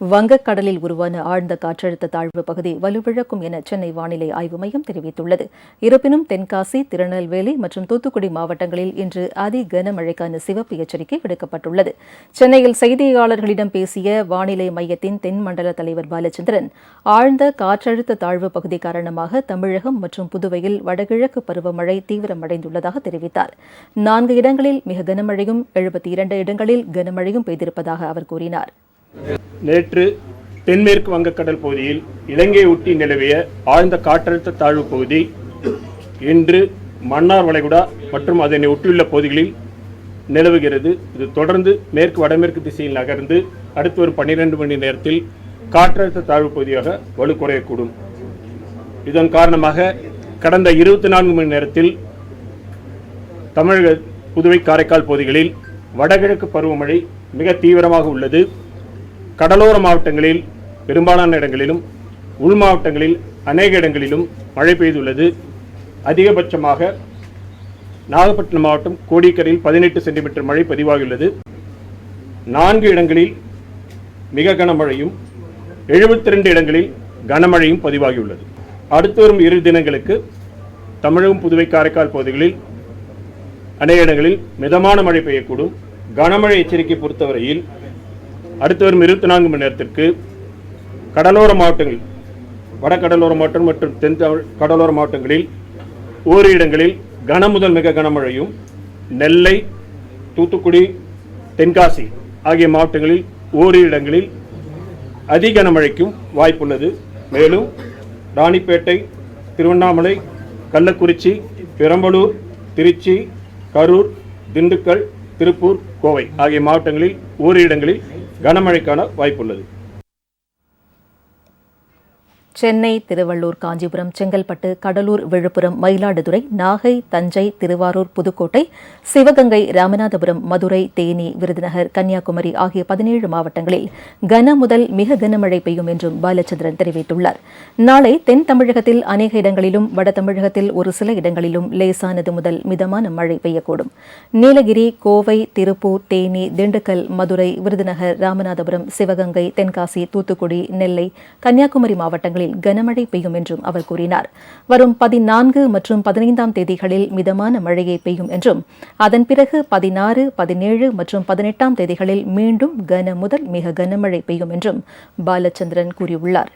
வங்கக்கடலில் உருவான ஆழ்ந்த காற்றழுத்த தாழ்வு பகுதி வலுவிழக்கும் என சென்னை வானிலை ஆய்வு மையம் தெரிவித்துள்ளது. இருப்பினும் தென்காசி, திருநெல்வேலி மற்றும் தூத்துக்குடி மாவட்டங்களில் இன்று அதி கனமழைக்கான சிவப்பு எச்சரிக்கை விடுக்கப்பட்டுள்ளது. சென்னையில் செய்தியாளர்களிடம் பேசிய வானிலை மையத்தின் தென்மண்டல தலைவர் பாலச்சந்திரன், ஆழ்ந்த காற்றழுத்த தாழ்வு பகுதி காரணமாக தமிழகம் மற்றும் புதுவையில் வடகிழக்கு பருவமழை தீவிரமடைந்துள்ளதாக தெரிவித்தார். 4 இடங்களில் மிக கனமழையும் 72 இடங்களில் கனமழையும் பெய்திருப்பதாக அவர் கூறினார். நேற்று தென்மேற்கு வங்கக்கடல் பகுதியில் இலங்கையை ஒட்டி நிலவிய ஆழ்ந்த காற்றழுத்த தாழ்வு பகுதி இன்று மன்னார் வளைகுடா மற்றும் அதனை ஒட்டியுள்ள பகுதிகளில் நிலவுகிறது. இது தொடர்ந்து மேற்கு வடமேற்கு திசையில் நகர்ந்து அடுத்து வரும் 12 மணி நேரத்தில் காற்றழுத்த தாழ்வு பகுதியாக வலுக்குறையக்கூடும். இதன் காரணமாக கடந்த 24 மணி நேரத்தில் தமிழக, புதுவை, காரைக்கால் பகுதிகளில் வடகிழக்கு பருவமழை மிக தீவிரமாக உள்ளது. கடலோர மாவட்டங்களில் பெரும்பாலான இடங்களிலும், உள் மாவட்டங்களில் அநேக இடங்களிலும் மழை பெய்துள்ளது. அதிகபட்சமாக நாகப்பட்டினம் மாவட்டம் கோடிக்கரையில் 18 சென்டிமீட்டர் மழை பதிவாகியுள்ளது. 4 இடங்களில் மிக கனமழையும் 72 இடங்களில் கனமழையும் பதிவாகியுள்ளது. அடுத்து வரும் 2 தினங்களுக்கு தமிழகம், புதுவை, காரைக்கால் பகுதிகளில் அநேக இடங்களில் மிதமான மழை பெய்யக்கூடும். கனமழை எச்சரிக்கை பொறுத்தவரையில் அடுத்து வரும் 24 மணி நேரத்திற்கு கடலோர மாவட்டங்கள், வடகடலோர மாவட்டம் மற்றும் தென் கடலோர மாவட்டங்களில் ஓரிரு இடங்களில் கன முதல் மிக கனமழையும், நெல்லை, தூத்துக்குடி, தென்காசி ஆகிய மாவட்டங்களில் ஓரிரு இடங்களில் அதி கனமழைக்கும் வாய்ப்புள்ளது. மேலும் ராணிப்பேட்டை, திருவண்ணாமலை, கள்ளக்குறிச்சி, பெரம்பலூர், திருச்சி, கரூர், திண்டுக்கல், திருப்பூர், கோவை ஆகிய மாவட்டங்களில் ஓரிரு இடங்களில் கனமழைக்கான வாய்ப்புள்ளது. சென்னை, திருவள்ளூர், காஞ்சிபுரம், செங்கல்பட்டு, கடலூர், விழுப்புரம், மயிலாடுதுறை, நாகை, தஞ்சை, திருவாரூர், புதுக்கோட்டை, சிவகங்கை, ராமநாதபுரம், மதுரை, தேனி, விருதுநகர், கன்னியாகுமரி ஆகிய 17 மாவட்டங்களில் கன முதல் மிக கனமழை பெய்யும் என்றும் பாலச்சந்திரன் தெரிவித்துள்ளார். நாளை தென் தமிழகத்தில் அநேக இடங்களிலும், வட தமிழகத்தில் ஒரு சில இடங்களிலும் லேசானது முதல் மிதமான மழை பெய்யக்கூடும். நீலகிரி, கோவை, திருப்பூர், தேனி, திண்டுக்கல், மதுரை, விருதுநகர், ராமநாதபுரம், சிவகங்கை, தென்காசி, தூத்துக்குடி, நெல்லை, கன்னியாகுமரி மாவட்டங்களில் கனமழை பெய்யும் என்றும் அவர் கூறினார். வரும் 14 மற்றும் 15ஆம் தேதிகளில் மிதமான மழையை பெய்யும் என்றும், அதன் பிறகு 16, 17 மற்றும் 18ஆம் தேதிகளில் மீண்டும் கன முதல் மிக கனமழை பெய்யும் என்றும் பாலச்சந்திரன் கூறியுள்ளார்.